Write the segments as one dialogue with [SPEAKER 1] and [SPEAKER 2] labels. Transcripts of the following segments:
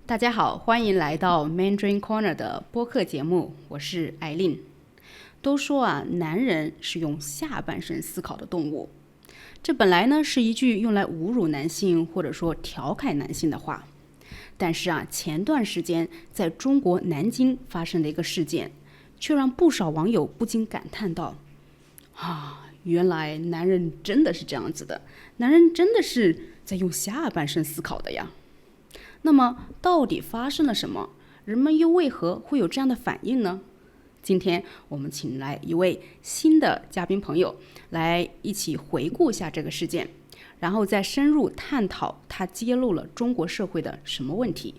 [SPEAKER 1] 大家好，欢迎来到 Mandarin Corner 的播客节目，我是艾琳。都说男人是用下半身思考的动物，这本来呢是一句用来侮辱男性或者说调侃男性的话。但是前段时间在中国南京发生的一个事件，却让不少网友不禁感叹道：原来男人真的是这样子的，男人真的是在用下半身思考的呀。那么到底发生了什么？人们又为何会有这样的反应呢？今天我们请来一位新的嘉宾朋友，来一起回顾一下这个事件，然后再深入探讨他揭露了中国社会的什么问题。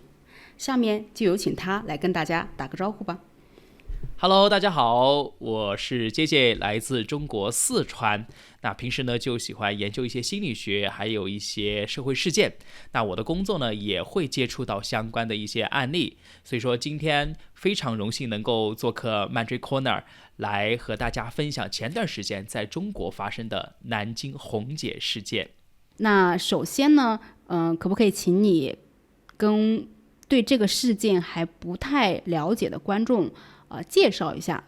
[SPEAKER 1] 下面就有请他来跟大家打个招呼吧。
[SPEAKER 2] Hello， 大家好，我是杰杰，来自中国四川。那平时呢就喜欢研究一些心理学，还有一些社会事件。那我的工作呢也会接触到相关的一些案例，所以说今天非常荣幸能够做客 Mandarin Corner， 来和大家分享前段时间在中国发生的南京红姐事件。
[SPEAKER 1] 那首先呢，可不可以请你跟对这个事件还不太了解的观众介绍一下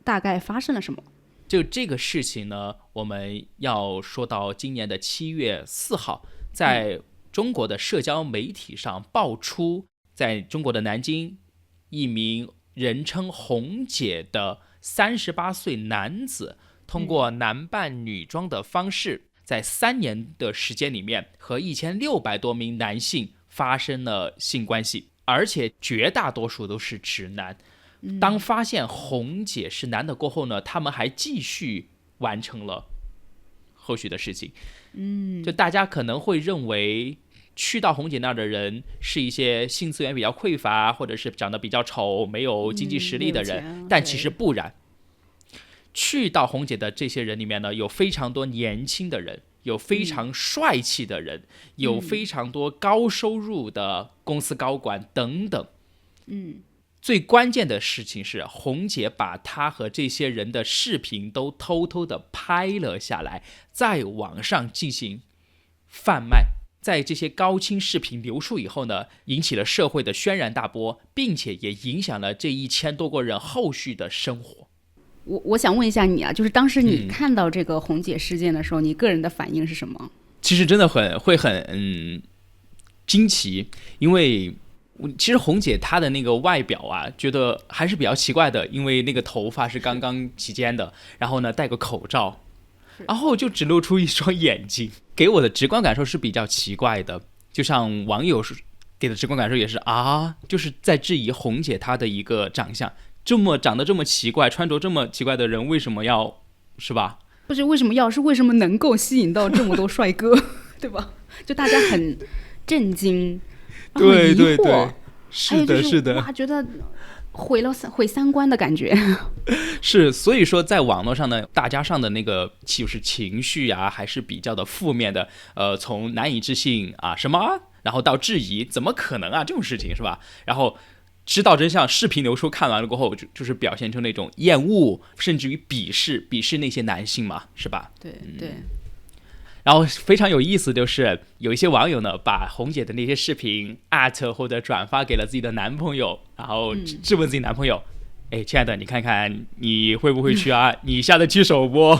[SPEAKER 1] 大概发生了什么？
[SPEAKER 2] 就这个事情呢，我们要说到今年的7月4号，在中国的社交媒体上爆出，在中国的南京，一名人称红姐的38岁男子，通过男扮女装的方式，在3年的时间里面，和1600多名男性发生了性关系，而且绝大多数都是直男。当发现红姐是男的过后呢，他们还继续完成了后续的事情。就大家可能会认为去到红姐那儿的人是一些性资源比较匮乏，或者是长得比较丑，没有经济实力的人，但其实不然。去到红姐的这些人里面呢，有非常多年轻的人，有非常帅气的人，有非常多高收入的公司高管等等。最关键的事情是，红姐把她和这些人的视频都偷偷的拍了下来，在网上进行贩卖。在这些高清视频流出以后呢，引起了社会的轩然大波，并且也影响了这1000多个人后续的生活。
[SPEAKER 1] 我想问一下你就是当时你看到这个红姐事件的时候，你个人的反应是什么？
[SPEAKER 2] 其实真的会很惊奇，因为其实红姐她的那个外表觉得还是比较奇怪的，因为那个头发是刚刚齐肩的，然后呢戴个口罩，然后就只露出一双眼睛，给我的直观感受是比较奇怪的。就像网友给的直观感受也是就是在质疑红姐她的一个长相，长得这么奇怪，穿着这么奇怪的人为什么要，是吧？
[SPEAKER 1] 不是为什么要，是为什么能够吸引到这么多帅哥对吧？就大家很震惊，
[SPEAKER 2] 对对对，是的是的，
[SPEAKER 1] 觉得毁三观的感觉。
[SPEAKER 2] 是，所以说在网络上呢，大家上的那个就是情绪还是比较的负面的，从难以置信什么，然后到质疑，怎么可能这种事情是吧？然后知道真相，视频流出，看完了过后就是表现出那种厌恶，甚至于鄙视那些男性嘛，是吧？
[SPEAKER 1] 对对。
[SPEAKER 2] 然后非常有意思，就是有一些网友呢，把红姐的那些视频或者转发给了自己的男朋友，然后质问自己男朋友：亲爱的，你看看你会不会去你下得去手不？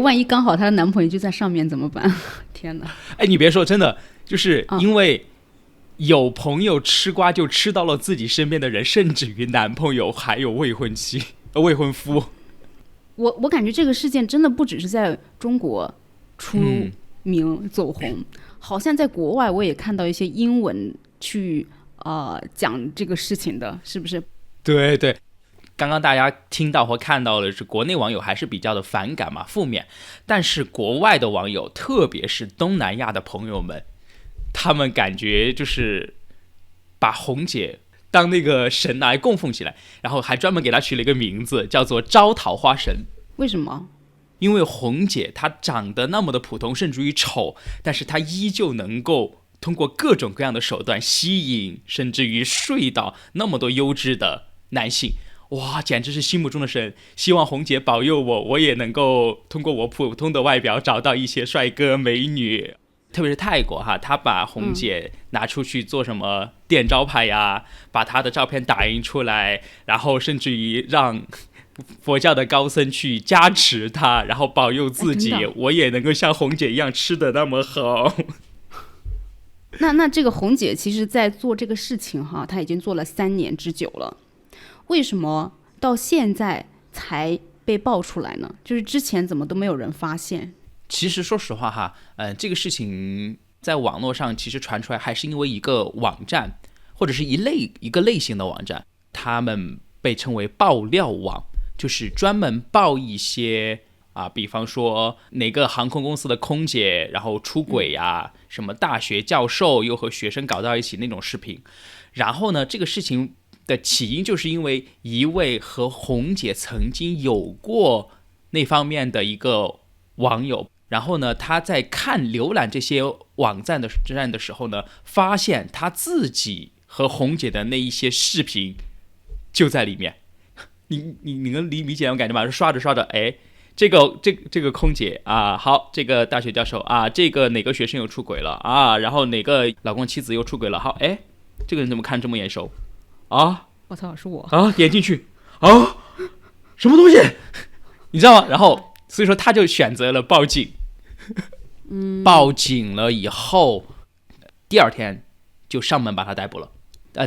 [SPEAKER 1] 万一刚好她的男朋友就在上面怎么办？天哪！
[SPEAKER 2] 你别说，真的就是因为有朋友吃瓜就吃到了自己身边的人，甚至于男朋友还有未婚夫。
[SPEAKER 1] 我感觉这个事件真的不只是在中国出名走红，好像在国外我也看到一些英文去讲这个事情的，是不是？
[SPEAKER 2] 对对，刚刚大家听到或看到的是国内网友还是比较的反感嘛，负面，但是国外的网友，特别是东南亚的朋友们，他们感觉就是把红姐当那个神来供奉起来，然后还专门给她取了一个名字，叫做招桃花神。
[SPEAKER 1] 为什么？
[SPEAKER 2] 因为红姐她长得那么的普通，甚至于丑，但是她依旧能够通过各种各样的手段吸引，甚至于睡到那么多优质的男性。哇，简直是心目中的神！希望红姐保佑我也能够通过我普通的外表找到一些帅哥美女。特别是泰国哈，他把红姐拿出去做什么电招牌呀，把她的照片打印出来，然后甚至于让佛教的高僧去加持她，然后保佑自己，我也能够像红姐一样吃得那么好。
[SPEAKER 1] 那这个红姐其实在做这个事情哈，她已经做了3年之久了，为什么到现在才被爆出来呢？就是之前怎么都没有人发现？
[SPEAKER 2] 其实说实话哈，这个事情在网络上其实传出来，还是因为一个网站或者是一个类型的网站，他们被称为爆料网，就是专门爆一些比方说哪个航空公司的空姐然后出轨呀，什么大学教授又和学生搞到一起那种视频。然后呢，这个事情的起因就是因为一位和红姐曾经有过那方面的一个网友，然后呢，他在浏览这些网站的时候呢，发现他自己和红姐的那一些视频就在里面。你能理解我感觉吗？刷着刷着，哎，这个空姐啊，好，这个大学教授啊，这个哪个学生又出轨了啊，然后哪个老公妻子又出轨了，好，哎，这个人怎么看这么眼熟啊？
[SPEAKER 1] 我操，是我
[SPEAKER 2] 啊！点进去啊，什么东西？你知道吗？然后所以说他就选择了报警。报警了以后，第2天就上门把他逮捕了。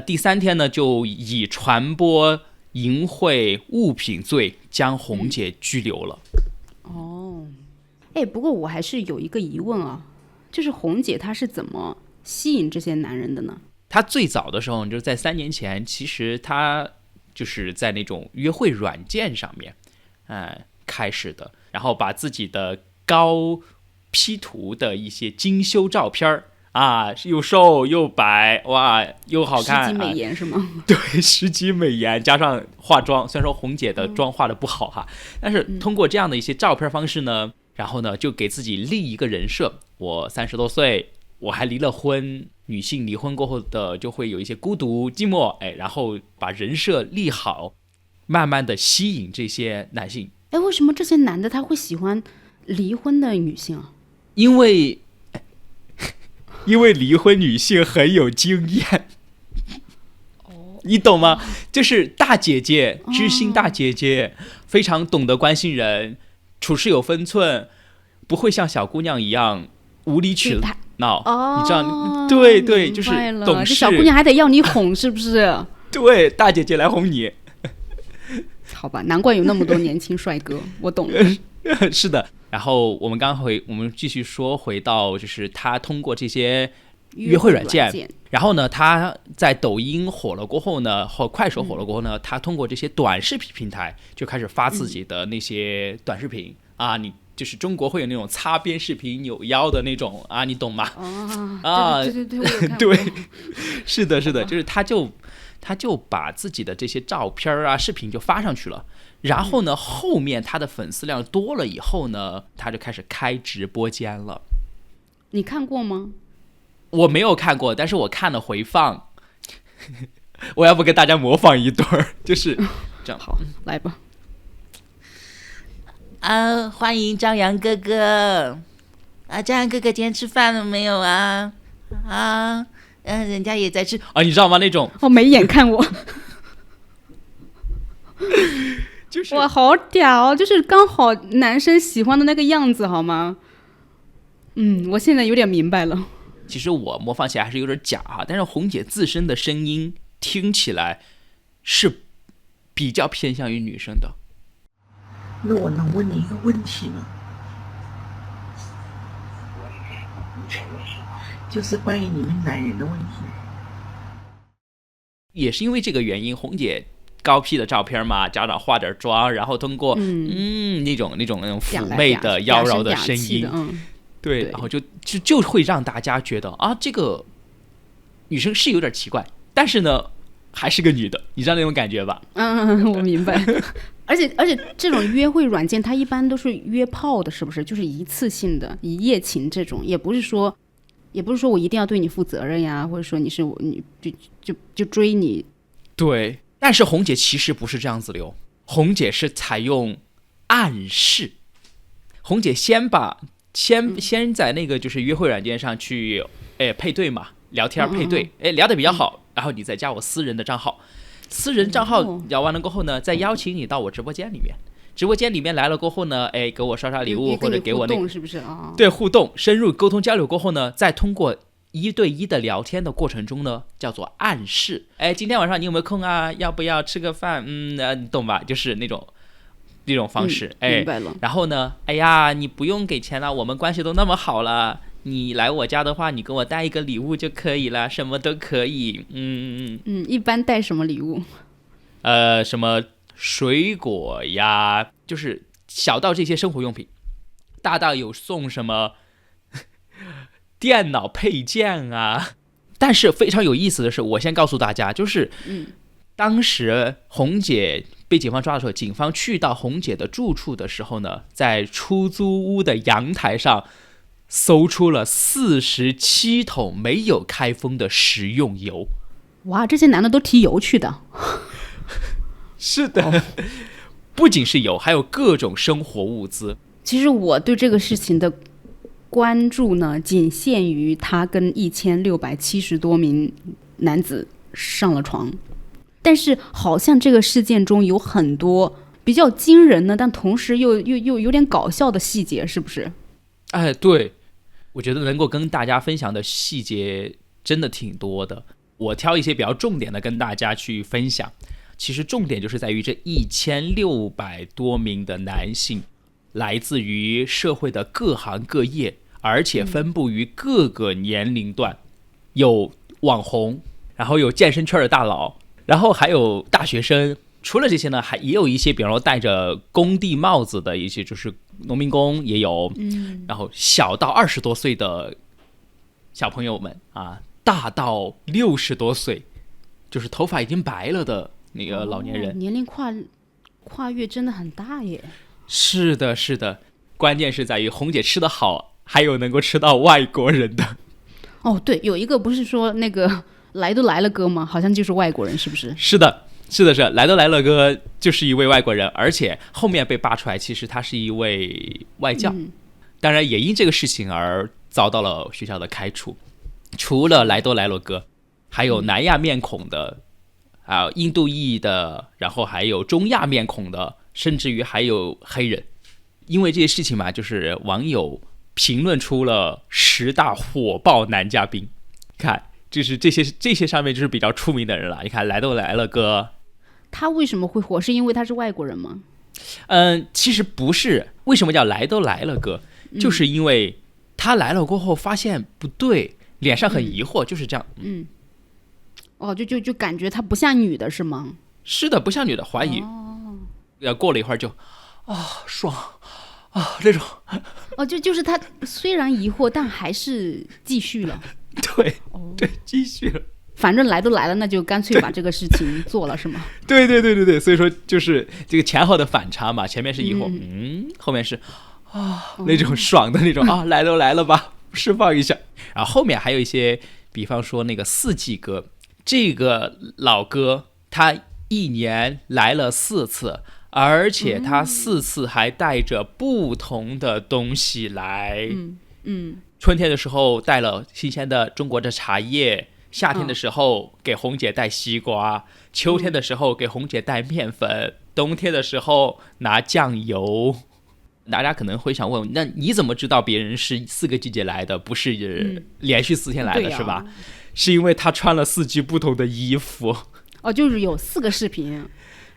[SPEAKER 2] 第3天呢，就以传播淫秽物品罪将红姐拘留了。
[SPEAKER 1] 不过我还是有一个疑问啊，就是红姐她是怎么吸引这些男人的呢？
[SPEAKER 2] 她最早的时候，就是在3年前，其实她就是在那种约会软件上面，开始的，然后把自己的高P 图的一些精修照片又瘦又白，哇，又好看，
[SPEAKER 1] 十级美颜是吗？
[SPEAKER 2] 对，10级美颜加上化妆，虽然说红姐的妆化的不好哈，但是通过这样的一些照片方式呢，然后呢就给自己立一个人设，我30多岁，我还离了婚，女性离婚过后的就会有一些孤独寂寞，然后把人设立好，慢慢的吸引这些男性。
[SPEAKER 1] 为什么这些男的他会喜欢离婚的女性啊？
[SPEAKER 2] 因为离婚女性很有经验，你懂吗？就是大姐姐，知心大姐姐，非常懂得关心人，处事有分寸，不会像小姑娘一样无理取闹。你知道？对对，就是懂事。
[SPEAKER 1] 这小姑娘还得要你哄，是不是？
[SPEAKER 2] 对，大姐姐来哄你。
[SPEAKER 1] 好吧，难怪有那么多年轻帅哥，我懂了。
[SPEAKER 2] 是的。然后我们继续说回到，就是他通过这些约会软件，然后呢，他在抖音火了过后呢，或快手火了过后呢，他通过这些短视频平台就开始发自己的那些短视频你就是中国会有那种擦边视频扭腰的那种你懂吗？
[SPEAKER 1] 对，我有看过。
[SPEAKER 2] 对，是的，就是他就把自己的这些照片视频就发上去了。然后呢，后面他的粉丝量多了以后呢，他就开始开直播间了。
[SPEAKER 1] 你看过吗？
[SPEAKER 2] 我没有看过，但是我看了回放。我要不跟大家模仿一段就是这样。
[SPEAKER 1] 好，来吧。
[SPEAKER 3] 欢迎张扬哥哥。张扬哥哥今天吃饭了没有啊？人家也在吃。
[SPEAKER 2] 你知道吗？那种
[SPEAKER 1] 没眼看我。
[SPEAKER 2] 就是
[SPEAKER 1] 哇，好屌，就是刚好男生喜欢的那个样子，好吗？我现在有点明白了。
[SPEAKER 2] 其实我模仿起来还是有点假但是红姐自身的声音听起来是比较偏向于女生的。
[SPEAKER 4] 那我能问你一个问题吗？就是关于你们男人的问题。
[SPEAKER 2] 也是因为这个原因，红姐高 P 的照片嘛，家长化点妆，然后通过那种妩媚的妖娆的声音，对，然后就会让大家觉得这个女生是有点奇怪，但是呢还是个女的，你知道那种感觉吧？
[SPEAKER 1] 我明白。而且这种约会软件它一般都是约炮的，是不是？就是一次性的一夜情这种，也不是说我一定要对你负责任呀，或者说你就追你。
[SPEAKER 2] 对，但是红姐其实不是这样子红姐是采用暗示。红姐先把先在那个就是约会软件上去配对嘛，聊天配对，聊得比较好，然后你再加我私人的账号，私人账号聊完了过后呢，再邀请你到我直播间里面。直播间里面来了过后呢，给我刷礼物或者给我那个
[SPEAKER 1] 是不是啊？
[SPEAKER 2] 对，互动深入沟通交流过后呢，再通过1对1的聊天的过程中呢，叫做暗示。今天晚上你有没有空啊？要不要吃个饭？你懂吧？就是那种方式。
[SPEAKER 1] 明白了。
[SPEAKER 2] 然后呢，哎呀，你不用给钱了，我们关系都那么好了，你来我家的话，你给我带一个礼物就可以了，什么都可以。
[SPEAKER 1] 一般带什么礼物？
[SPEAKER 2] 什么水果呀，就是小到这些生活用品，大到有送什么电脑配件啊。但是非常有意思的是，我先告诉大家，就是当时红姐被警方抓的时候，警方去到红姐的住处的时候呢，在出租屋的阳台上搜出了47桶没有开封的食用油。
[SPEAKER 1] 哇，这些男的都提油去的。
[SPEAKER 2] 是的，不仅是油，还有各种生活物资。
[SPEAKER 1] 其实我对这个事情的关注呢，仅限于他跟1670多名男子上了床，但是好像这个事件中有很多比较惊人的，但同时又有点搞笑的细节，是不是？
[SPEAKER 2] 对，我觉得能够跟大家分享的细节真的挺多的，我挑一些比较重点的跟大家去分享。其实重点就是在于这1600多名的男性，来自于社会的各行各业，而且分布于各个年龄段，有网红，然后有健身圈的大佬，然后还有大学生。除了这些呢，也有一些比方说戴着工地帽子的一些就是农民工也有，然后小到20多岁的小朋友们啊，大到60多岁，就是头发已经白了的那个老年人。
[SPEAKER 1] 年龄跨越真的很大耶。
[SPEAKER 2] 是的，是的，关键是在于红姐吃得好，还有能够吃到外国人的。
[SPEAKER 1] 对，有一个不是说那个来都来了哥吗？好像就是外国人，是不是？
[SPEAKER 2] 是的，是的，是来都来了哥就是一位外国人，而且后面被扒出来，其实他是一位外教。当然也因这个事情而遭到了学校的开除。除了来都来了哥，还有南亚面孔的印度裔的，然后还有中亚面孔的，甚至于还有黑人。因为这些事情嘛，就是网友评论出了10大火爆男嘉宾。看，就是这些上面就是比较出名的人了。你看来都来了哥，
[SPEAKER 1] 他为什么会火？是因为他是外国人吗？
[SPEAKER 2] 其实不是。为什么叫来都来了哥？就是因为他来了过后发现不对，脸上很疑惑，就是这样。
[SPEAKER 1] 就感觉她不像女的是吗？
[SPEAKER 2] 是的，不像女的，怀疑。过了一会儿就爽这种。
[SPEAKER 1] 就是她虽然疑惑，但还是继续了。
[SPEAKER 2] 对，继续了。
[SPEAKER 1] 反正来都来了，那就干脆把这个事情做了，是吗？
[SPEAKER 2] 对，所以说就是这个前后的反差嘛，前面是疑惑，后面是那种爽的那种来都来了吧，释放一下。然后后面还有一些，比方说那个四季哥，这个老哥他1年来了4次，而且他4次还带着不同的东西来。春天的时候带了新鲜的中国的茶叶，夏天的时候给红姐带西瓜，秋天的时候给红姐带面粉，冬天的时候拿酱油。大家可能会想问，那你怎么知道别人是4个季节来的，不是连续4天来的，是吧？是因为他穿了4季不同的衣服。
[SPEAKER 1] 就是有4个视频。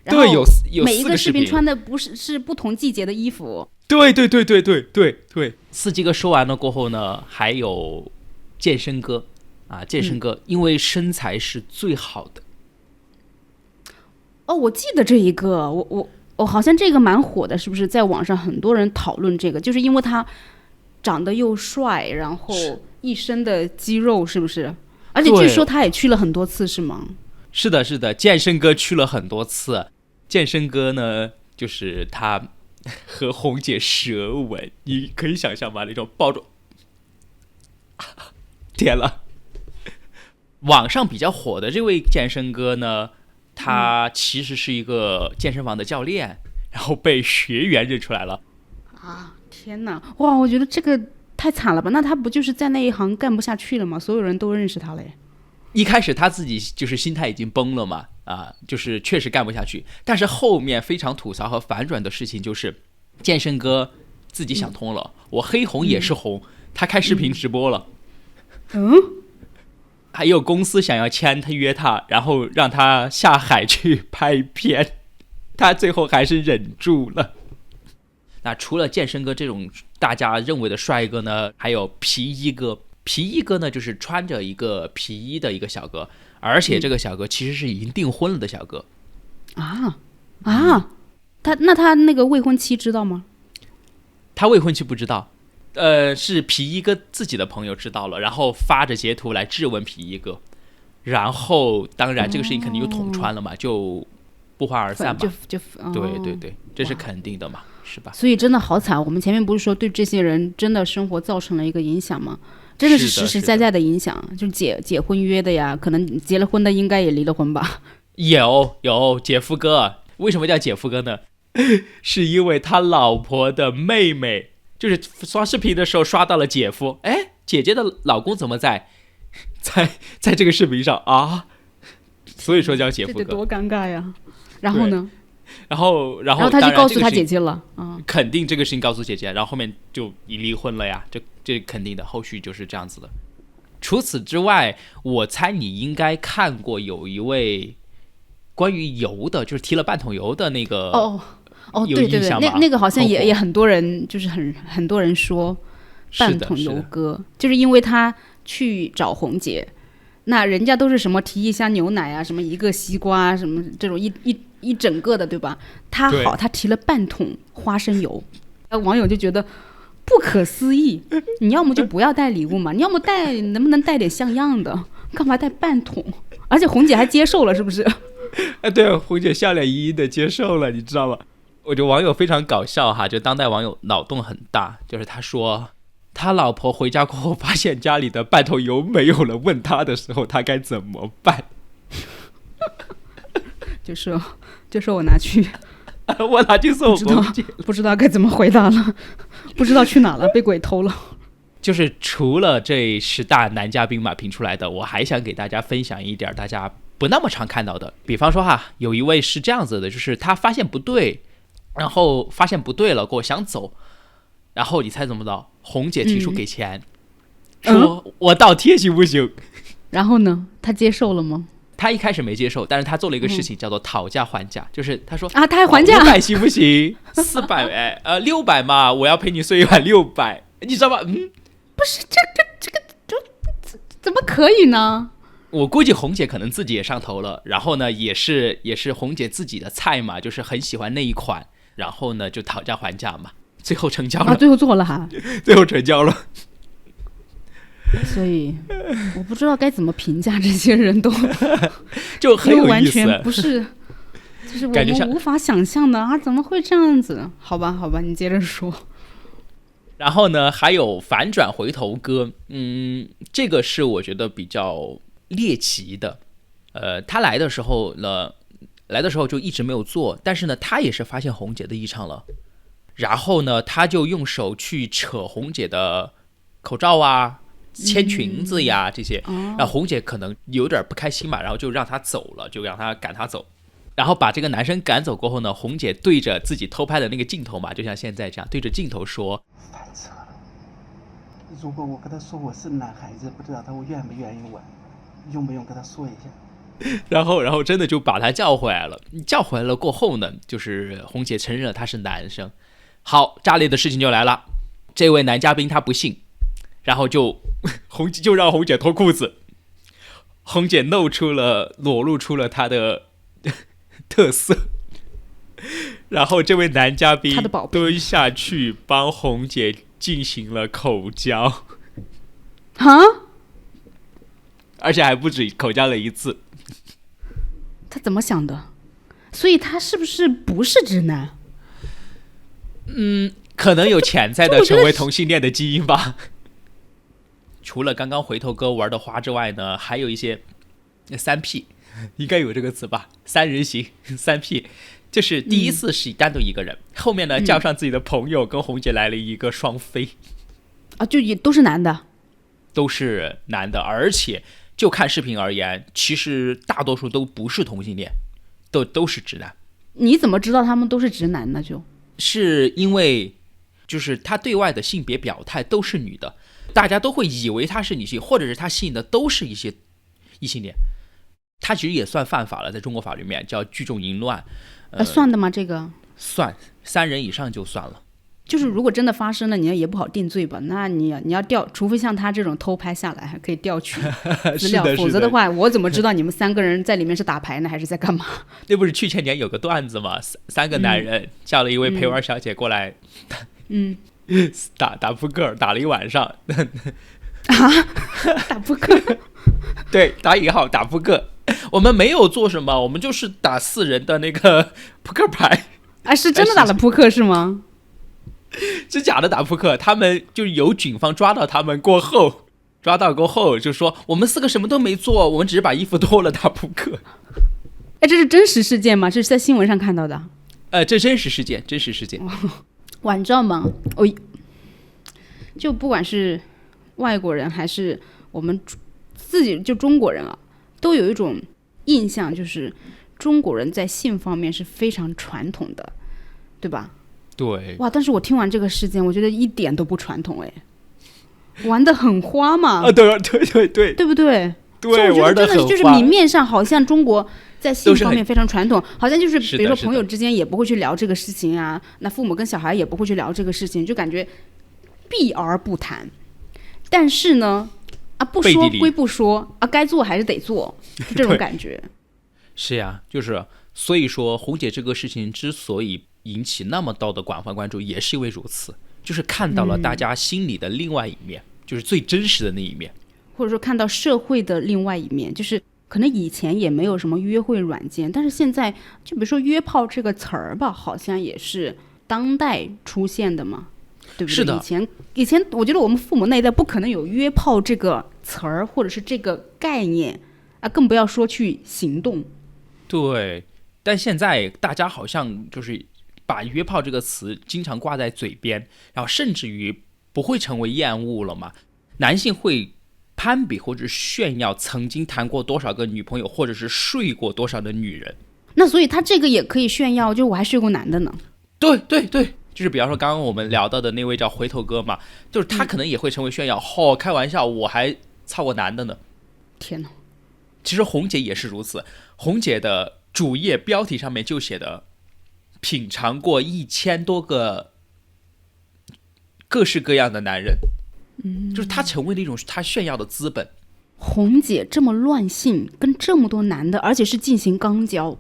[SPEAKER 2] 对，有
[SPEAKER 1] 每一个视频
[SPEAKER 2] 4个
[SPEAKER 1] 穿的是不同季节的衣服。
[SPEAKER 2] 对。四季哥说完了过后呢，还有健身哥健身哥，因为身材是最好的。
[SPEAKER 1] 我记得这一个，我好像这个蛮火的，是不是？在网上很多人讨论这个，就是因为他长得又帅，然后一身的肌肉，是不是？而且据说他也去了很多次，是吗？
[SPEAKER 2] 是的，健身哥去了很多次。健身哥呢，就是他和红姐舌吻，你可以想象吗？那种抱着，天了！网上比较火的这位健身哥呢，他其实是一个健身房的教练，然后被学员认出来了。
[SPEAKER 1] 天哪，哇，我觉得这个太惨了吧？那他不就是在那一行干不下去了吗？所有人都认识他了耶。
[SPEAKER 2] 一开始他自己就是心态已经崩了嘛，就是确实干不下去。但是后面非常吐槽和反转的事情就是，健身哥自己想通了，我黑红也是红，他开视频直播了。还有公司想要签他约他，然后让他下海去拍片，他最后还是忍住了。那除了健身哥这种大家认为的帅哥呢，还有皮衣哥。皮衣哥呢，就是穿着一个皮衣的一个小哥，而且这个小哥其实是已经订婚了的小哥。
[SPEAKER 1] 他那个未婚妻知道吗？
[SPEAKER 2] 他未婚妻不知道，是皮衣哥自己的朋友知道了，然后发着截图来质问皮衣哥，然后当然这个事情肯定就捅穿了嘛，就不欢而散嘛。对，这是肯定的嘛，是吧？
[SPEAKER 1] 所以真的好惨。我们前面不是说对这些人真的生活造成了一个影响吗？真的是实实在在的影响，就是结婚约的呀，可能结了婚的应该也离了婚吧。
[SPEAKER 2] 有姐夫哥，为什么叫姐夫哥呢？是因为他老婆的妹妹，就是刷视频的时候刷到了姐夫，哎，姐姐的老公怎么在这个视频上啊？所以说叫姐夫哥，
[SPEAKER 1] 这得多尴尬呀！然后呢？然
[SPEAKER 2] 后
[SPEAKER 1] 他就告诉他姐姐了啊，
[SPEAKER 2] 肯定这个事情告诉姐姐，然后后面就已离婚了呀，这肯定的，后续就是这样子的。除此之外，我猜你应该看过有一位关于油的，就是提了半桶油的那个
[SPEAKER 1] 对，那个好像也很多人，就是很多人说半桶油哥，就是因为他去找红姐，那人家都是什么提一箱牛奶啊，什么一个西瓜，什么这种一整个的，对吧？他提了半桶花生油，网友就觉得不可思议，你要么就不要带礼物嘛，你要么能不能带点像样的，干嘛带半桶？而且红姐还接受了，是不是？
[SPEAKER 2] 对，红姐笑脸盈盈的接受了，你知道吗？我觉得网友非常搞笑哈，就当代网友脑洞很大，就是他说他老婆回家过后发现家里的半桶油没有了，问他的时候他该怎么办？
[SPEAKER 1] 就说我拿去
[SPEAKER 2] 送红姐，
[SPEAKER 1] 不知道该怎么回答了，不知道去哪了，被鬼偷了。
[SPEAKER 2] 就是除了这10大男嘉宾嘛评出来的，我还想给大家分享一点大家不那么常看到的。比方说有一位是这样子的，就是他发现不对，然后发现不对了，给我想走，然后你猜怎么着？红姐提出给钱，说我倒贴行不行？
[SPEAKER 1] 然后呢，他接受了吗？
[SPEAKER 2] 他一开始没接受，但是他做了一个事情叫做讨价还价，就是他说
[SPEAKER 1] 他还还价
[SPEAKER 2] ，500行不行？400600嘛，我要陪你睡一晚600，你知道吗？
[SPEAKER 1] 不是这个怎么可以呢？
[SPEAKER 2] 我估计红姐可能自己也上头了，然后呢，也是红姐自己的菜嘛，就是很喜欢那一款，然后呢就讨价还价嘛，最后成交了，
[SPEAKER 1] 最后做了哈，
[SPEAKER 2] 最后成交了。
[SPEAKER 1] 所以我不知道该怎么评价这些人，都
[SPEAKER 2] 就很有意思，
[SPEAKER 1] 完全不是，就是我们无法想象的怎么会这样子？好吧，你接着说。
[SPEAKER 2] 然后呢，还有反转回头哥，这个是我觉得比较猎奇的。他来的时候就一直没有做，但是呢，他也是发现红姐的异常了，然后呢，他就用手去扯红姐的口罩啊、牵裙子呀这些，然后红姐可能有点不开心嘛，然后就让他走了，就让他赶他走。然后把这个男生赶走过后呢，红姐对着自己偷拍的那个镜头嘛，就像现在这样对着镜头说：“
[SPEAKER 5] 翻车了！如果我跟他说我是男孩子，不知道他会愿不愿意玩，用不用跟他说一下？”
[SPEAKER 2] 然后真的就把他叫回来了。叫回来了过后呢，就是红姐承认了他是男生。好，炸裂的事情就来了。这位男嘉宾他不信，然后就让红姐脱裤子。红姐裸露出了他的特色，然后这位男嘉宾蹲下去帮红姐进行了口交，而且还不止口交了一次。
[SPEAKER 1] 他怎么想的？所以他是不是直男？
[SPEAKER 2] 可能有潜在的成为同性恋的基因吧。除了刚刚回头哥玩的花之外呢，还有一些3P，应该有这个词吧？3人行3P，就是第一次是单独一个人，后面呢叫上自己的朋友，跟红姐来了一个双飞。
[SPEAKER 1] 啊，就也都是男的。
[SPEAKER 2] 都是男的，而且就看视频而言，其实大多数都不是同性恋，都是直男。
[SPEAKER 1] 你怎么知道他们都是直男呢？
[SPEAKER 2] 是因为就是他对外的性别表态都是女的，大家都会以为他是女性，或者是他吸引的都是一些异性恋。他其实也算犯法了，在中国法律里面叫聚众淫乱。
[SPEAKER 1] 算的吗？这个
[SPEAKER 2] 算，3人以上就算了。
[SPEAKER 1] 就是如果真的发生了，你也不好定罪吧？那你要调，除非像他这种偷拍下来还可以调取资料，否则的话，我怎么知道你们3个人在里面是打牌呢，还是在干嘛？
[SPEAKER 2] 那不是去年有个段子吗？3个男人叫了一位陪玩小姐过来，打扑克，打了一晚上。
[SPEAKER 1] 啊，打扑克？
[SPEAKER 2] 对，打引号打扑克。我们没有做什么，我们就是打4人的那个扑克牌。
[SPEAKER 1] 啊，是真的打了扑克是吗？
[SPEAKER 2] 是假的打扑克，他们就有警方抓到他们过后，就说我们4个什么都没做，我们只是把衣服脱了打扑克。
[SPEAKER 1] 哎，这是真实事件吗？这是在新闻上看到的？
[SPEAKER 2] 这真实事件。
[SPEAKER 1] 哇，你知道吗？就不管是外国人还是我们自己，就中国人啊，都有一种印象，就是中国人在性方面是非常传统的，对吧？
[SPEAKER 2] 对，
[SPEAKER 1] 哇！但是我听完这个事件，我觉得一点都不传统，哎，玩得很花嘛。
[SPEAKER 2] 啊，对，
[SPEAKER 1] 对不对？
[SPEAKER 2] 对，
[SPEAKER 1] 玩得很花。真的就是明面上好像中国在性方面非常传统，好像就是比如说朋友之间也不会去聊这个事情啊，那父母跟小孩也不会去聊这个事情，就感觉避而不谈。但是呢，不说归不说啊，该做还是得做，就这种感觉。
[SPEAKER 2] 是呀，就是所以说红姐这个事情之所以引起那么多的广泛关注，也是因为如此，就是看到了大家心里的另外一面，就是最真实的那一面，
[SPEAKER 1] 或者说看到社会的另外一面，就是可能以前也没有什么约会软件，但是现在就比如说约炮这个词儿吧，好像也是当代出现的嘛，对不对？
[SPEAKER 2] 是的。
[SPEAKER 1] 以前我觉得我们父母那一代不可能有约炮这个词儿或者是这个概念啊，更不要说去行动。
[SPEAKER 2] 对，但现在大家好像就是把约炮这个词经常挂在嘴边，然后甚至于不会成为厌恶了嘛。男性会攀比或者炫耀曾经谈过多少个女朋友，或者是睡过多少的女人。
[SPEAKER 1] 那所以他这个也可以炫耀，就我还睡过男的呢。
[SPEAKER 2] 对，就是比方说刚刚我们聊到的那位叫回头哥嘛，就是他可能也会成为炫耀，开玩笑，我还操过男的呢。
[SPEAKER 1] 天哪！
[SPEAKER 2] 其实红姐也是如此，红姐的主页标题上面就写的品尝过1000多个各式各样的男人，就是他成为了一种他炫耀的资本。
[SPEAKER 1] 红姐这么乱性，跟这么多男的，而且是进行肛交，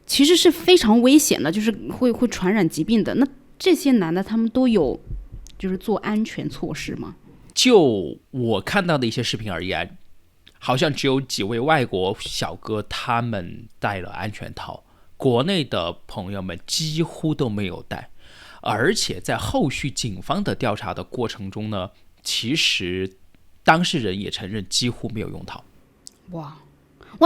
[SPEAKER 1] 其实是非常危险的，就是会传染疾病的。那这些男的他们都有就是做安全措施吗？
[SPEAKER 2] 就我看到的一些视频而言，好像只有几位外国小哥他们戴了安全套，国内的朋友们几乎都没有戴。而且在后续警方的调查的过程中呢，其实当事人也承认几乎没有用套。
[SPEAKER 1] 哇，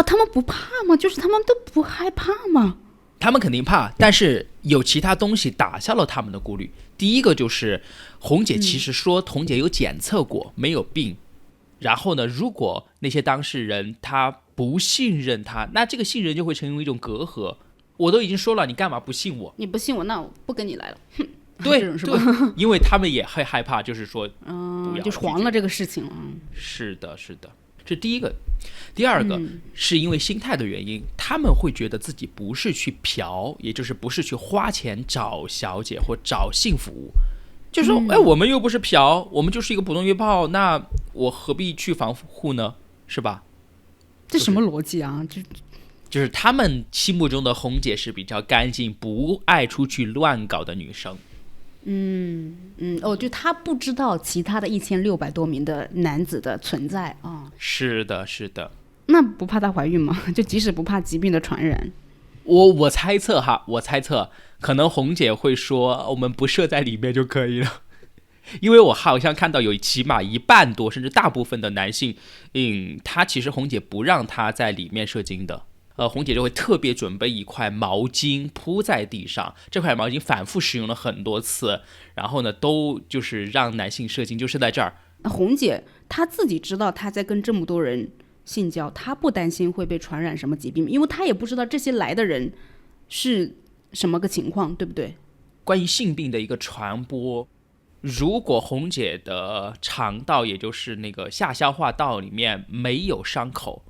[SPEAKER 1] 他们不怕吗？就是他们都不害怕吗？
[SPEAKER 2] 他们肯定怕，但是有其他东西打消了他们的顾虑。第一个就是红姐其实说红姐有检测过，没有病。然后呢，如果那些当事人他不信任他，那这个信任就会成为一种隔阂。我都已经说了，你干嘛不信我？
[SPEAKER 1] 你不信我，那我不跟你来了。哼，
[SPEAKER 2] 对，
[SPEAKER 1] 这种是吧？
[SPEAKER 2] 对，因为他们也会害怕，就是说，
[SPEAKER 1] 就黄了这个事情了。
[SPEAKER 2] 是的，这第一个。第二个是因为心态的原因，他们会觉得自己不是去嫖，也就是不是去花钱找小姐或找性服务，就说我们又不是嫖，我们就是一个普通约炮，那我何必去防护呢？是吧？
[SPEAKER 1] 这什么逻辑啊？
[SPEAKER 2] 就是他们心目中的红姐是比较干净，不爱出去乱搞的女生。
[SPEAKER 1] 就他不知道其他的1600多名的男子的存在啊。
[SPEAKER 2] 是的。
[SPEAKER 1] 那不怕她怀孕吗？就即使不怕疾病的传染？
[SPEAKER 2] 我猜测可能红姐会说我们不射在里面就可以了。因为我好像看到有起码1半多甚至大部分的男性，他其实红姐不让他在里面射精的，红姐就会特别准备一块毛巾铺在地上，这块毛巾反复使用了很多次，然后呢，都就是让男性射精就是在这儿。
[SPEAKER 1] 红姐她自己知道她在跟这么多人性交，她不担心会被传染什么疾病，因为她也不知道这些来的人是什么个情况，对不对？
[SPEAKER 2] 关于性病的一个传播，如果红姐的肠道，也就是那个下消化道里面没有伤口，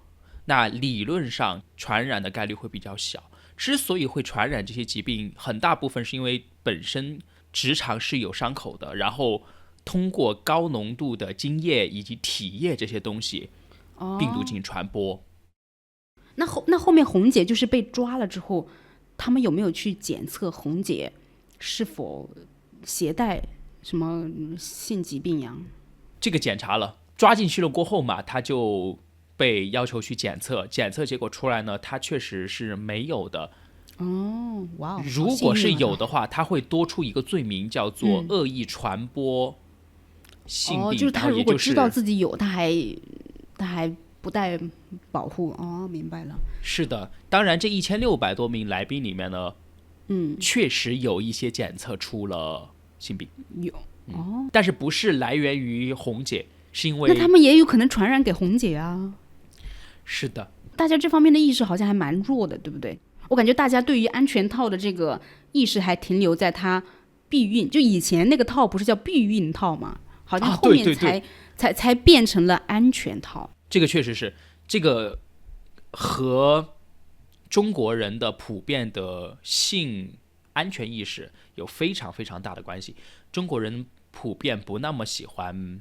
[SPEAKER 2] 那理论上传染的概率会比较小。之所以会传染这些疾病，很大部分是因为本身直肠是有伤口的，然后通过高浓度的精液以及体液这些东西，病毒进行传播。
[SPEAKER 1] 那后面红姐就是被抓了之后，他们有没有去检测红姐是否携带什么性疾病呀？
[SPEAKER 2] 这个检查了，抓进去了过后嘛，他就被要求去检测，检测结果出来呢，他确实是没有的。
[SPEAKER 1] 哦，哇哦！
[SPEAKER 2] 如果是有的话，他会多出一个罪名，叫做恶意传播性病。
[SPEAKER 1] 就是他如果知道自己有，他还不带保护。哦，明白了。
[SPEAKER 2] 是的，当然这1600多名来宾里面呢，确实有一些检测出了性病，
[SPEAKER 1] 有
[SPEAKER 2] 但是不是来源于红姐，是因为
[SPEAKER 1] 那他们也有可能传染给红姐啊。
[SPEAKER 2] 是的，
[SPEAKER 1] 大家这方面的意识好像还蛮弱的，对不对？我感觉大家对于安全套的这个意识还停留在它避孕，就以前那个套不是叫避孕套吗？好像后面才变成了安全套。
[SPEAKER 2] 这个确实是，这个和中国人的普遍的性安全意识有非常非常大的关系。中国人普遍不那么喜欢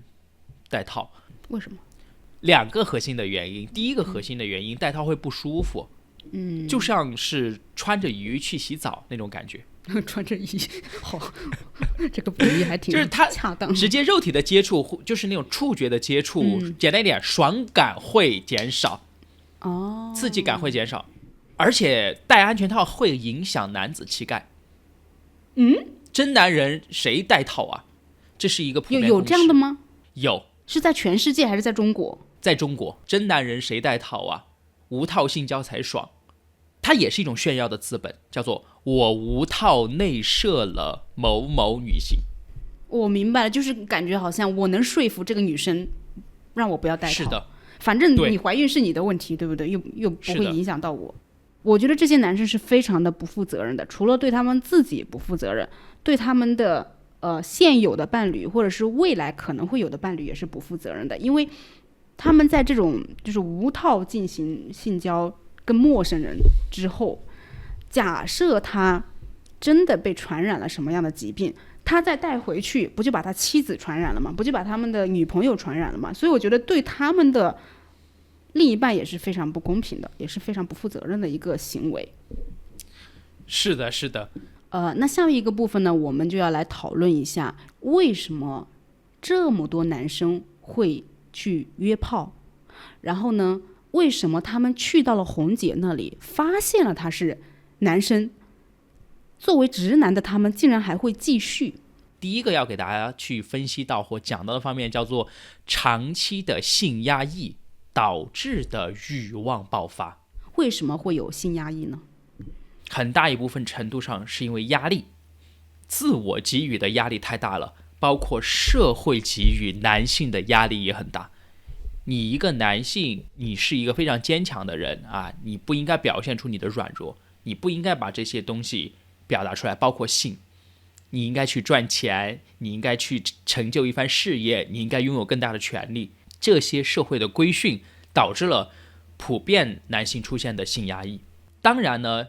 [SPEAKER 2] 戴套，
[SPEAKER 1] 为什么
[SPEAKER 2] ？2个核心的原因。第一个核心的原因，戴套会不舒服，就像是穿着鱼去洗澡那种感觉。
[SPEAKER 1] 穿着衣，好，这个比喻还挺
[SPEAKER 2] 就是它
[SPEAKER 1] 恰当。
[SPEAKER 2] 直接肉体的接触，就是那种触觉的接触，简单一点，爽感会减少，刺激感会减少，而且戴安全套会影响男子气概。真男人谁戴套啊？这是一个普遍
[SPEAKER 1] 有这样的吗？
[SPEAKER 2] 有，
[SPEAKER 1] 是在全世界还是在中国？
[SPEAKER 2] 在中国，真男人谁戴套啊？无套性交才爽。它也是一种炫耀的资本，叫做我无套内射了某某女性。
[SPEAKER 1] 我明白了，就是感觉好像我能说服这个女生让我不要戴套。
[SPEAKER 2] 是的，
[SPEAKER 1] 反正你怀孕是你的问题，对不对？又不会影响到我。我觉得这些男生是非常的不负责任的，除了对他们自己不负责任，对他们的现有的伴侣或者是未来可能会有的伴侣也是不负责任的，因为他们在这种就是无套进行性交跟陌生人之后，假设他真的被传染了什么样的疾病，他再带回去，不就把他妻子传染了吗？不就把他们的女朋友传染了吗？所以我觉得对他们的另一半也是非常不公平的，也是非常不负责任的一个行为。
[SPEAKER 2] 是的，是的。
[SPEAKER 1] 那下面一个部分呢，我们就要来讨论一下，为什么这么多男生会去约炮，然后呢，为什么他们去到了红姐那里，发现了他是男生，作为直男的他们竟然还会继续。
[SPEAKER 2] 第一个要给大家去分析到或讲到的方面叫做长期的性压抑导致的欲望爆发。
[SPEAKER 1] 为什么会有性压抑呢？
[SPEAKER 2] 很大一部分程度上是因为压力，自我给予的压力太大了，包括社会给予男性的压力也很大。你一个男性，你是一个非常坚强的人啊，你不应该表现出你的软弱，你不应该把这些东西表达出来，包括性。你应该去赚钱，你应该去成就一番事业，你应该拥有更大的权利。这些社会的规训导致了普遍男性出现的性压抑。当然呢，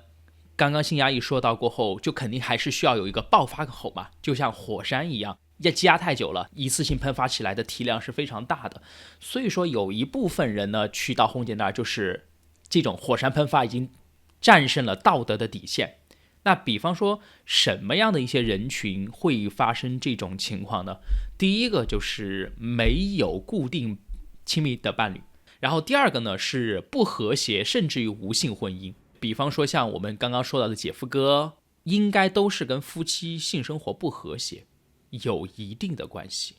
[SPEAKER 2] 刚刚性压抑说到过后，就肯定还是需要有一个爆发口嘛，就像火山一样，要积压太久了，一次性喷发起来的体量是非常大的。所以说有一部分人呢，去到红姐那儿，就是这种火山喷发已经战胜了道德的底线。那比方说什么样的一些人群会发生这种情况呢？第一个就是没有固定亲密的伴侣，然后第二个呢是不和谐甚至于无性婚姻。比方说像我们刚刚说到的姐夫哥，应该都是跟夫妻性生活不和谐有一定的关系。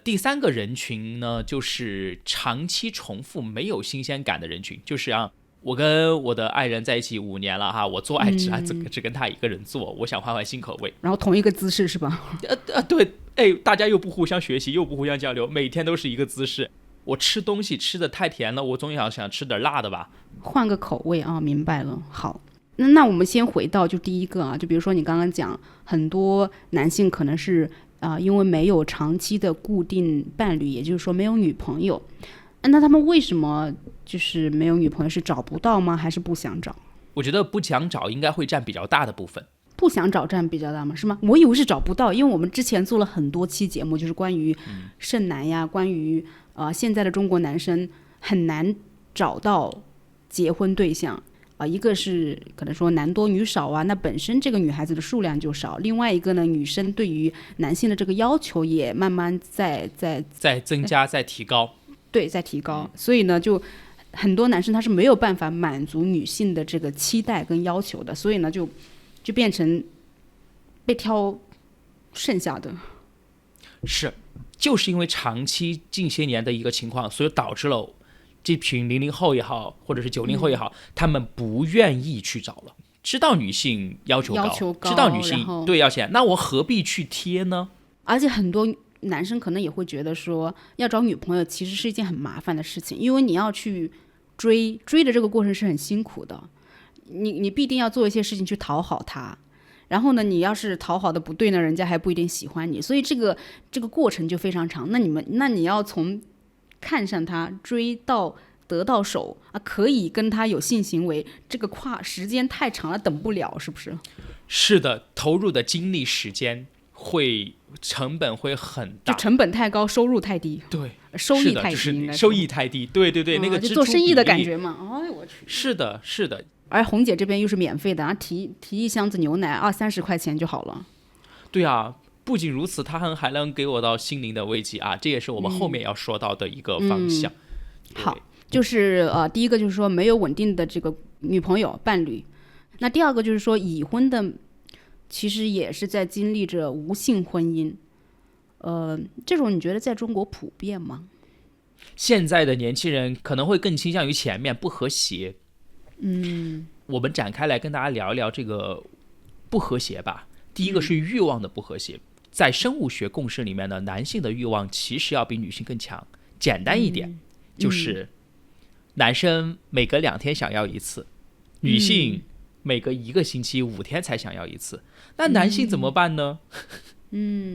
[SPEAKER 2] 第三个人群呢，就是长期重复没有新鲜感的人群，就是让我跟我的爱人在一起5年了哈，我做爱只跟他一个人做，我想换换新口味。
[SPEAKER 1] 然后同一个姿势是吧？
[SPEAKER 2] 对，大家又不互相学习，又不互相交流，每天都是一个姿势。我吃东西吃的太甜了，我总想吃点辣的吧，
[SPEAKER 1] 换个口味啊，明白了。好，那我们先回到就第一个啊，就比如说你刚刚讲，很多男性可能是因为没有长期的固定伴侣，也就是说没有女朋友，那他们为什么就是没有女朋友？是找不到吗？还是不想找？
[SPEAKER 2] 我觉得不想找应该会占比较大的部分。
[SPEAKER 1] 不想找占比较大吗？是吗？我以为是找不到，因为我们之前做了很多期节目，就是关于剩男呀，关于现在的中国男生很难找到结婚对象一个是可能说男多女少啊，那本身这个女孩子的数量就少；另外一个呢，女生对于男性的这个要求也慢慢在
[SPEAKER 2] 增加，在提高。
[SPEAKER 1] 对，在提高。所以呢，就很多男生他是没有办法满足女性的这个期待跟要求的，所以呢，就变成被挑剩下的。
[SPEAKER 2] 是，就是因为长期近些年的一个情况，所以导致了这群00后也好，或者是90后也好，他们不愿意去找了。知道女性要求高，知道女性对要钱，那我何必去贴呢？
[SPEAKER 1] 而且很多男生可能也会觉得说，要找女朋友其实是一件很麻烦的事情，因为你要去追的这个过程是很辛苦的，你必定要做一些事情去讨好他。然后呢，你要是讨好的不对呢，人家还不一定喜欢你，所以这个过程就非常长。那你要从看上他追到得到手可以跟他有性行为，这个时间太长了，等不了，是不是？
[SPEAKER 2] 是的，投入的精力时间成本会很大，
[SPEAKER 1] 就成本太高，收入太低。
[SPEAKER 2] 对，
[SPEAKER 1] 收益太低，
[SPEAKER 2] 就是收益太低。对，那个
[SPEAKER 1] 就做生意的感觉嘛。哎呦我去！
[SPEAKER 2] 是的。
[SPEAKER 1] 而红姐这边又是免费的，提一箱子牛奶20-30块钱就好了。
[SPEAKER 2] 对啊，不仅如此，它还能给我到心灵的慰藉这也是我们后面要说到的一个方向。
[SPEAKER 1] 好，就是第一个就是说没有稳定的这个女朋友伴侣，那第二个就是说已婚的其实也是在经历着无性婚姻，这种你觉得在中国普遍吗？
[SPEAKER 2] 现在的年轻人可能会更倾向于前面不和谐。我们展开来跟大家聊一聊这个不和谐吧。第一个是欲望的不和谐，在生物学共识里面呢，男性的欲望其实要比女性更强。简单一点，就是男生每隔2天想要一次，女性每隔1个星期5天才想要一次。那男性怎么办呢？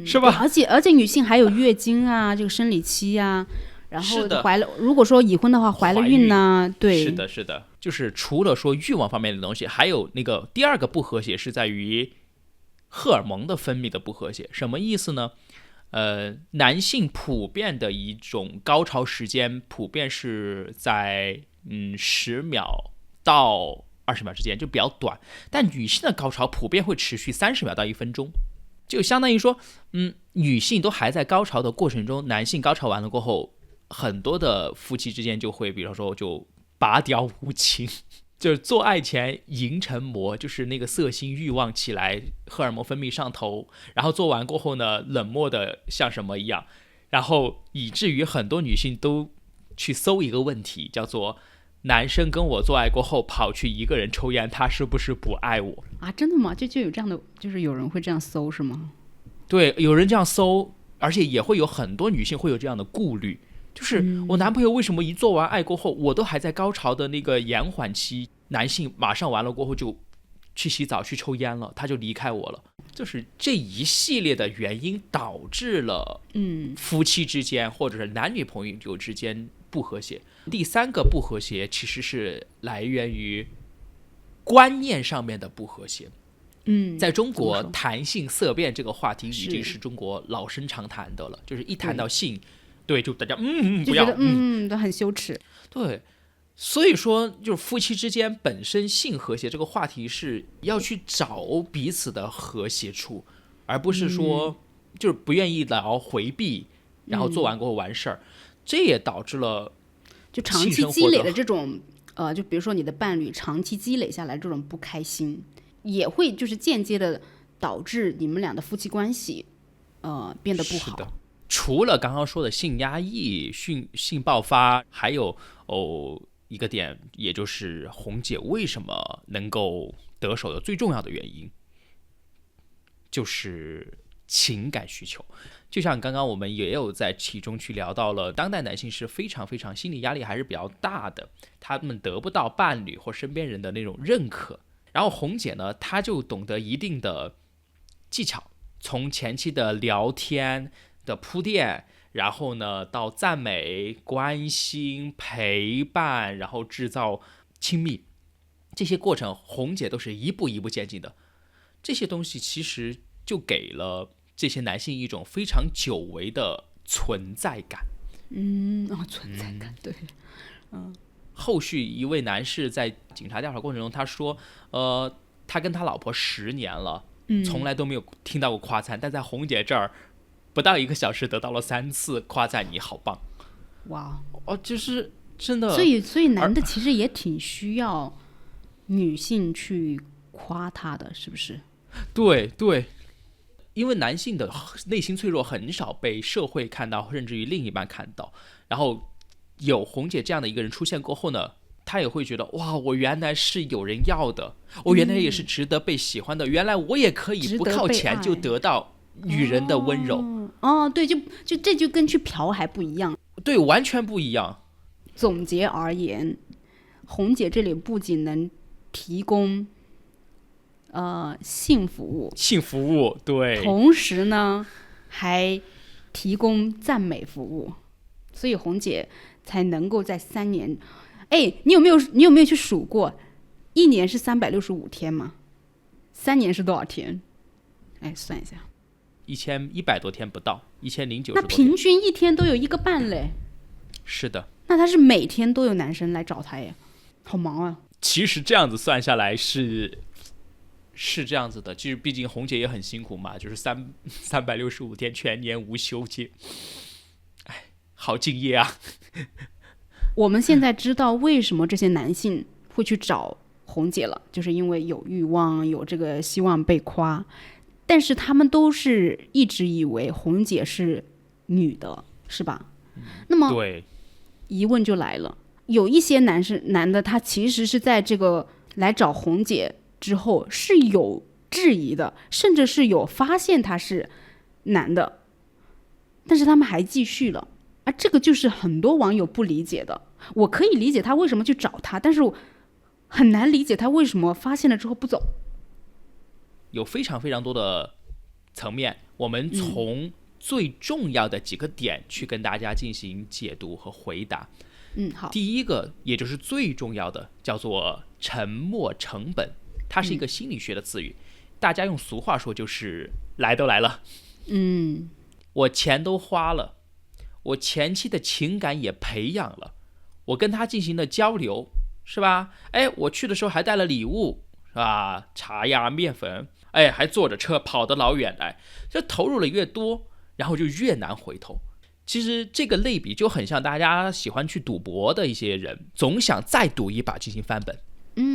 [SPEAKER 2] 是吧？
[SPEAKER 1] 而且女性还有月经这个生理期然后如果说已婚的话，怀了孕对，
[SPEAKER 2] 是的，就是除了说欲望方面的东西，还有那个第二个不和谐是在于荷尔蒙的分泌的不和谐。什么意思呢？男性普遍的一种高潮时间普遍是在10秒到20秒之间，就比较短，但女性的高潮普遍会持续30秒到1分钟，就相当于说女性都还在高潮的过程中，男性高潮完了过后，很多的夫妻之间就会比如说就拔掉无情，就是做爱前淫成魔，就是那个色心欲望起来，荷尔蒙分泌上头，然后做完过后呢，冷漠的像什么一样，然后以至于很多女性都去搜一个问题，叫做男生跟我做爱过后跑去一个人抽烟，他是不是不爱我
[SPEAKER 1] 真的吗？就有这样的，就是有人会这样搜是吗？
[SPEAKER 2] 对，有人这样搜，而且也会有很多女性会有这样的顾虑，就是我男朋友为什么一做完爱过后，我都还在高潮的那个延缓期，男性马上完了过后就去洗澡去抽烟了，他就离开我了。就是这一系列的原因导致了夫妻之间或者是男女朋友之间不和谐。第三个不和谐其实是来源于观念上面的不和谐。在中国谈性色变这个话题已经是中国老生常谈的了，就是一谈到性，对，就大家不要，
[SPEAKER 1] 都很羞耻。
[SPEAKER 2] 对，所以说就是夫妻之间本身性和谐这个话题是要去找彼此的和谐处，而不是说就是不愿意聊回避，然后做完过后完事儿。这也导致了
[SPEAKER 1] 就长期积累的这种就比如说你的伴侣长期积累下来这种不开心，也会就是间接的导致你们俩的夫妻关系变得不好。
[SPEAKER 2] 是的，除了刚刚说的性压抑、性爆发，还有一个点，也就是红姐为什么能够得手的最重要的原因，就是情感需求。就像刚刚我们也有在其中去聊到了，当代男性是非常非常心理压力还是比较大的，他们得不到伴侣或身边人的那种认可。然后红姐呢，她就懂得一定的技巧，从前期的聊天的铺垫，然后呢到赞美、关心、陪伴，然后制造亲密，这些过程红姐都是一步一步渐进的。这些东西其实就给了这些男性一种非常久违的存在感。
[SPEAKER 1] 存在感，对。
[SPEAKER 2] 后续一位男士在警察调查过程中，他说，他跟他老婆10年了，从来都没有听到过夸赞，但在红姐这儿，不到1个小时得到了3次夸赞，你好棒！
[SPEAKER 1] 哇，
[SPEAKER 2] 就是真的。
[SPEAKER 1] 所以男的其实也挺需要女性去夸他的，是不是？
[SPEAKER 2] 对对，因为男性的内心脆弱很少被社会看到，甚至于另一半看到，然后有红姐这样的一个人出现过后呢，他也会觉得哇，我原来是有人要的，我原来也是值得被喜欢的，原来我也可以不靠钱就得到女人的温柔。
[SPEAKER 1] 对，就这就跟去嫖还不一样。
[SPEAKER 2] 对，完全不一样。
[SPEAKER 1] 总结而言，红姐这里不仅能提供性服务，
[SPEAKER 2] 对，
[SPEAKER 1] 同时呢还提供赞美服务，所以红姐才能够在3年。你有没有去数过，1年是365天吗？3年是多少天？算一下
[SPEAKER 2] ，1100多天不到，1090多天。
[SPEAKER 1] 那平均1天都有1个半嘞。
[SPEAKER 2] 是的。
[SPEAKER 1] 那他是每天都有男生来找他耶，好忙啊。
[SPEAKER 2] 其实这样子算下来是这样子的，就是毕竟红姐也很辛苦嘛，就是365天全年无休节，好敬业啊。
[SPEAKER 1] 我们现在知道为什么这些男性会去找红姐了，就是因为有欲望，有这个希望被夸，但是他们都是一直以为红姐是女的，是吧？那么
[SPEAKER 2] 对，
[SPEAKER 1] 疑问就来了，有一些男的他其实是在这个来找红姐之后是有质疑的，甚至是有发现他是男的，但是他们还继续了。这个就是很多网友不理解的。我可以理解他为什么去找他，但是我很难理解他为什么发现了之后不走。
[SPEAKER 2] 有非常非常多的层面，我们从最重要的几个点去跟大家进行解读和回答。
[SPEAKER 1] 好。
[SPEAKER 2] 第一个，也就是最重要的，叫做沉没成本，它是一个心理学的词语，大家用俗话说就是来都来了，我钱都花了，我前期的情感也培养了，我跟他进行了交流，是吧？我去的时候还带了礼物，是吧？茶呀、面粉，还坐着车跑得老远来，这投入了越多，然后就越难回头。其实这个类比就很像大家喜欢去赌博的一些人，总想再赌一把进行翻本。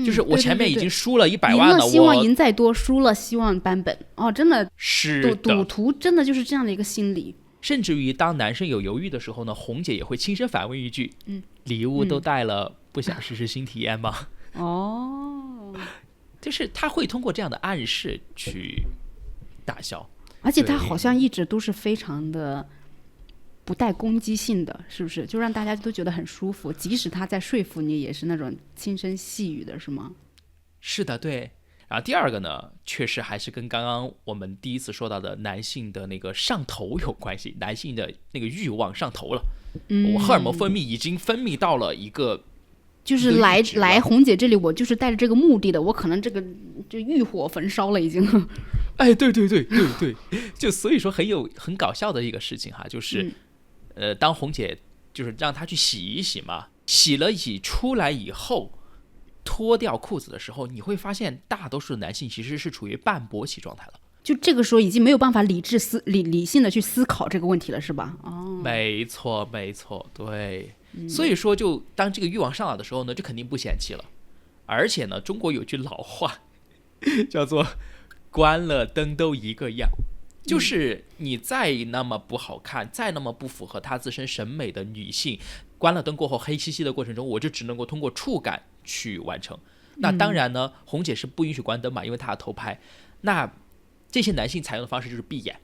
[SPEAKER 2] 就是我前面已经输了100万了，
[SPEAKER 1] 希望赢再多，输了希望翻本。真的
[SPEAKER 2] 是的，
[SPEAKER 1] 赌徒真的就是这样的一个心理。
[SPEAKER 2] 甚至于当男生有犹豫的时候呢，红姐也会轻声反问一句：礼物都带了，不想试试新体验吗？就是他会通过这样的暗示去打消，
[SPEAKER 1] 而且他好像一直都是非常的不带攻击性的，是不是？就让大家都觉得很舒服，即使他在说服你，也是那种轻声细语的，是吗？
[SPEAKER 2] 是的，对。然后第二个呢，确实还是跟刚刚我们第一次说到的男性的那个上头有关系，男性的那个欲望上头了，我荷尔蒙分泌已经分泌到了一个，
[SPEAKER 1] 就是来红姐这里，我就是带着这个目的的，我可能这个就欲火焚烧了已经。
[SPEAKER 2] 对，就所以说很搞笑的一个事情哈，就是，当红姐就是让他去洗一洗嘛，洗了洗出来以后，脱掉裤子的时候，你会发现大多数的男性其实是处于半勃起状态了。
[SPEAKER 1] 就这个时候已经没有办法理性的去思考这个问题了，是吧？
[SPEAKER 2] 没错，对。所以说，就当这个欲望上来的时候呢，就肯定不嫌弃了。而且呢，中国有句老话叫做“关了灯都一个样”，就是你再那么不好看，再那么不符合她自身审美的女性，关了灯过后黑漆漆的过程中，我就只能够通过触感去完成。那当然呢，红姐是不允许关灯嘛，因为她要偷拍。那这些男性采用的方式就是闭眼，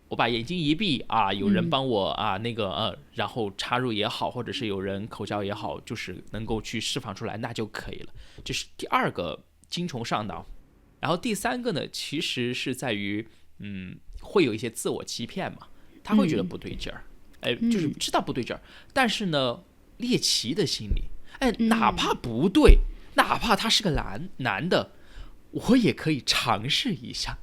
[SPEAKER 2] 我把眼睛一闭啊，有人帮我啊然后插入也好，或者是有人口交也好，就是能够去释放出来，那就可以了。这是第二个精虫上脑。然后第三个呢，其实是在于会有一些自我欺骗嘛，他会觉得不对劲儿，就是知道不对劲儿，但是呢，猎奇的心理，哪怕不对，哪怕他是个男的，我也可以尝试一下。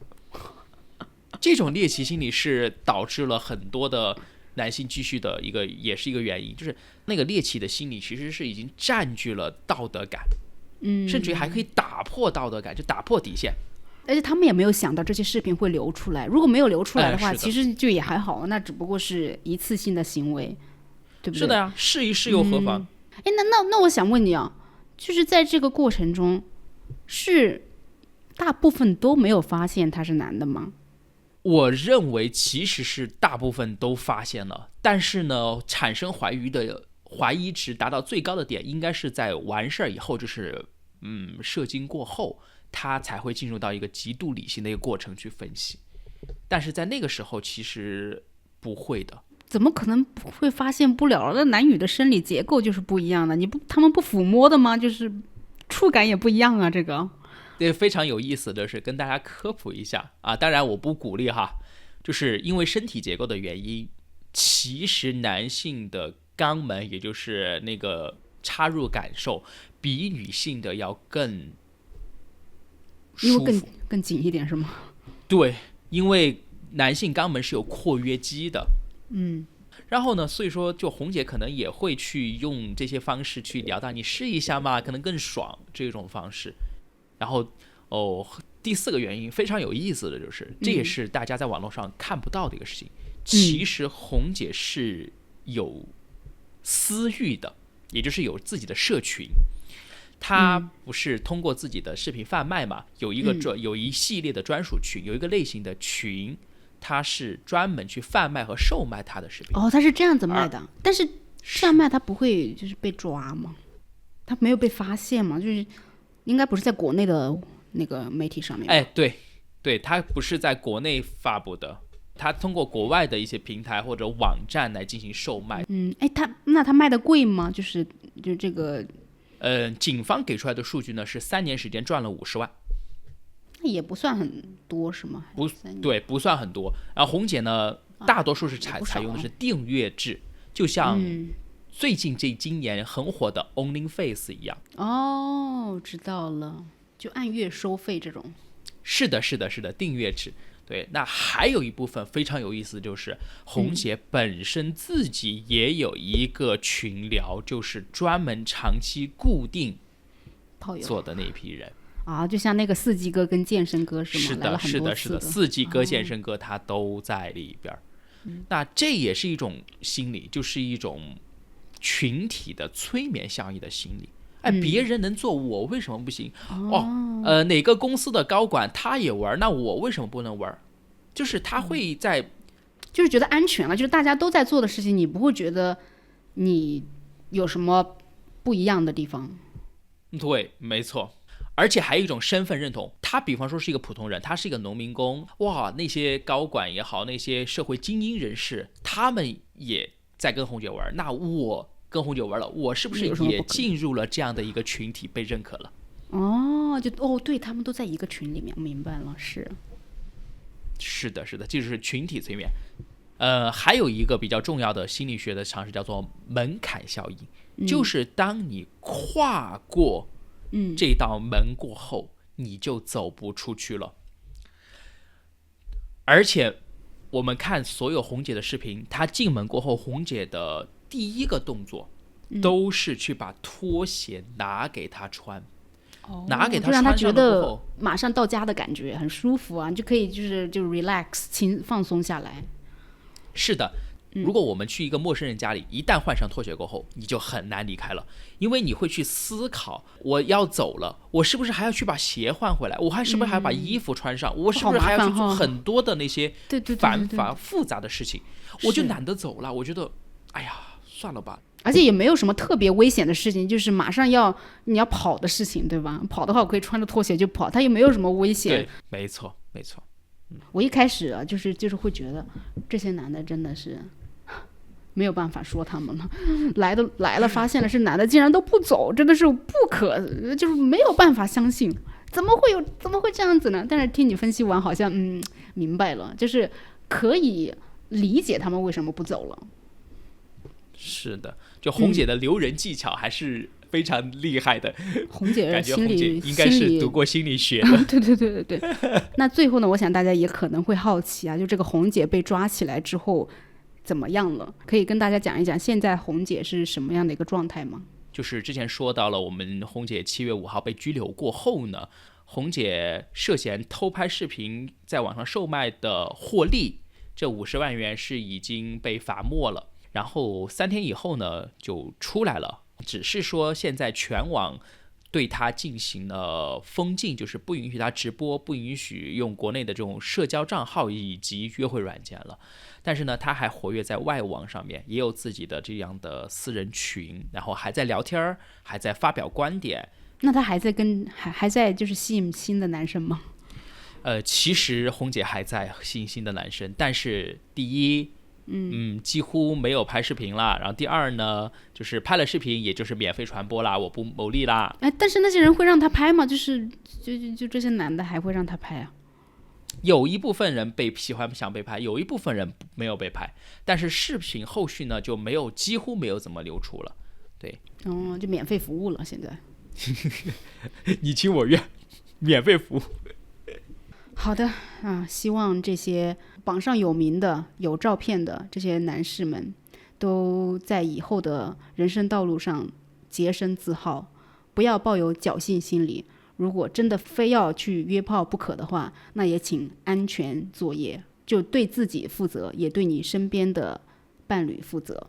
[SPEAKER 2] 这种猎奇心理是导致了很多的男性继续的也是一个原因，就是那个猎奇的心理其实是已经占据了道德感，甚至于还可以打破道德感，就打破底线。
[SPEAKER 1] 而且他们也没有想到这些视频会流出来，如果没有流出来的话，
[SPEAKER 2] 是的
[SPEAKER 1] 其实就也还好，那只不过是一次性的行为，对不对？
[SPEAKER 2] 是的呀，试一试又何妨？
[SPEAKER 1] 那我想问你啊，就是在这个过程中，是大部分都没有发现他是男的吗？
[SPEAKER 2] 我认为其实是大部分都发现了，但是呢，产生怀疑值达到最高的点，应该是在完事儿以后，就是射精过后，他才会进入到一个极度理性的一个过程去分析。但是在那个时候，其实不会的。
[SPEAKER 1] 怎么可能不会发现不了？那男女的生理结构就是不一样的，他们不抚摸的吗？就是触感也不一样啊，这个。
[SPEAKER 2] 对，非常有意思的是跟大家科普一下啊，当然我不鼓励哈，就是因为身体结构的原因，其实男性的肛门，也就是那个插入感受，比女性的要更舒服，
[SPEAKER 1] 因为更紧一点是吗？
[SPEAKER 2] 对，因为男性肛门是有括约肌的，然后呢，所以说就红姐可能也会去用这些方式去聊到你试一下嘛，可能更爽这种方式。然后第四个原因非常有意思的就是，这也是大家在网络上看不到的一个事情。其实红姐是有私域的，也就是有自己的社群。她不是通过自己的视频贩卖嘛，有一系列的专属群，有一个类型的群，它是专门去贩卖和售卖她的视频。
[SPEAKER 1] 他是这样子卖的，但是这样卖他不会就是被抓吗？他没有被发现吗？就是应该不是在国内的那个媒体上面。
[SPEAKER 2] 对，它不是在国内发布的，它通过国外的一些平台或者网站来进行售卖。
[SPEAKER 1] 他卖的贵吗？就这个。
[SPEAKER 2] 警方给出来的数据呢是3年时间赚了50万，
[SPEAKER 1] 那也不算很多是吗？
[SPEAKER 2] 对，不算很多。然后红姐呢，大多数是采用的是订阅制，就像最近今年很火的 OnlyFace 一样。
[SPEAKER 1] 知道了，就按月收费这种。
[SPEAKER 2] 是的，订阅制。对，那还有一部分非常有意思，就是红姐本身自己也有一个群聊，就是专门长期固定做的那批人
[SPEAKER 1] 啊，就像那个四季哥跟健身哥是吗？
[SPEAKER 2] 是的，四季哥、健身哥他都在里边。那这也是一种心理，就是一种群体的催眠效应的心理。别人能做，我为什么不行？哪个公司的高管他也玩，那我为什么不能玩？就是他会
[SPEAKER 1] 就是觉得安全了，就是大家都在做的事情，你不会觉得你有什么不一样的地方。
[SPEAKER 2] 对，没错。而且还有一种身份认同，他比方说是一个普通人，他是一个农民工，哇，那些高管也好，那些社会精英人士，他们也在跟红姐玩，那我跟红姐玩了，我是不是也进入了这样的一个群体，被认可了？
[SPEAKER 1] 对，他们都在一个群里面，明白了，
[SPEAKER 2] 是的，就是群体催眠。还有一个比较重要的心理学的常识叫做门槛效应，就是当你跨过这道门过后，你就走不出去了。而且我们看所有红姐的视频，她进门过后，红姐的第一个动作都是去把拖鞋拿给她穿，拿给她穿上了过后，
[SPEAKER 1] 就让她觉得马上到家的感觉，很舒服啊，你就可以就 relax 放松下来。
[SPEAKER 2] 是的，如果我们去一个陌生人家里，一旦换上拖鞋过后，你就很难离开了，因为你会去思考，我要走了，我是不是还要去把鞋换回来？我是不是还要把衣服穿上？我是不是还要去做很多的那些繁复杂的事情？我就懒得走了，我觉得，哎呀，算了吧。
[SPEAKER 1] 而且也没有什么特别危险的事情，就是马上你要跑的事情，对吧？跑的话我可以穿着拖鞋就跑，它也没有什么危险。
[SPEAKER 2] 对，没错没错。
[SPEAKER 1] 我一开始啊，就是会觉得这些男的真的是没有办法说他们了，来了发现了是男的，竟然都不走，真的是就是没有办法相信，怎么会这样子呢？但是听你分析完，好像明白了，就是可以理解他们为什么不走了。
[SPEAKER 2] 是的，就红姐的留人技巧还是非常厉害的。
[SPEAKER 1] 红姐
[SPEAKER 2] 感觉红姐应该是读过心理学的。
[SPEAKER 1] 对。那最后呢，我想大家也可能会好奇啊，就这个红姐被抓起来之后怎么样了？可以跟大家讲一讲现在红姐是什么样的一个状态吗？
[SPEAKER 2] 就是之前说到了，我们红姐7月5号被拘留过后呢，红姐涉嫌偷拍视频在网上售卖的获利，这50万元是已经被罚没了。然后3天以后呢就出来了，只是说现在全网对他进行了封禁，就是不允许他直播，不允许用国内的这种社交账号以及约会软件了。但是呢，他还活跃在外网上面，也有自己的这样的私人群，然后还在聊天，还在发表观点。
[SPEAKER 1] 那他还在就是吸引新的男生吗？
[SPEAKER 2] 其实红姐还在吸引新的男生，但是第一几乎没有拍视频啦。然后第二呢，就是拍了视频，也就是免费传播啦，我不牟利啦。
[SPEAKER 1] 但是那些人会让他拍吗？就这些男的还会让他拍啊？
[SPEAKER 2] 有一部分人想被拍，有一部分人没有被拍，但是视频后续呢就几乎没有怎么流出了。对，
[SPEAKER 1] 就免费服务了现在。
[SPEAKER 2] 你情我愿，免费服务。
[SPEAKER 1] 好的啊，希望这些榜上有名的、有照片的这些男士们，都在以后的人生道路上洁身自好，不要抱有侥幸心理。如果真的非要去约炮不可的话，那也请安全作业，就对自己负责，也对你身边的伴侣负责。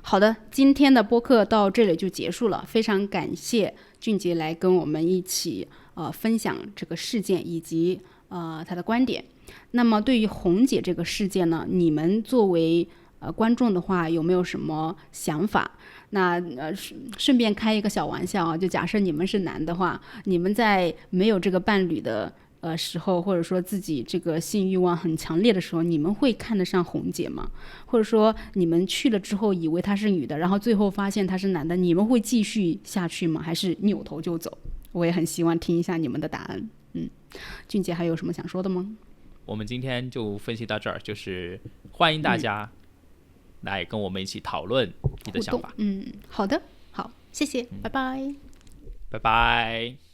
[SPEAKER 1] 好的，今天的播客到这里就结束了，非常感谢俊杰来跟我们一起分享这个事件以及他的观点。那么对于红姐这个事件呢，你们作为观众的话有没有什么想法？那顺便开一个小玩笑啊，就假设你们是男的话，你们在没有这个伴侣的时候，或者说自己这个性欲望很强烈的时候，你们会看得上红姐吗？或者说你们去了之后以为她是女的，然后最后发现她是男的，你们会继续下去吗？还是扭头就走？我也很希望听一下你们的答案。俊杰还有什么想说的吗？
[SPEAKER 2] 我们今天就分析到这儿，就是欢迎大家来跟我们一起讨论你的想法。
[SPEAKER 1] 好的，好，谢谢，拜拜，
[SPEAKER 2] 拜拜。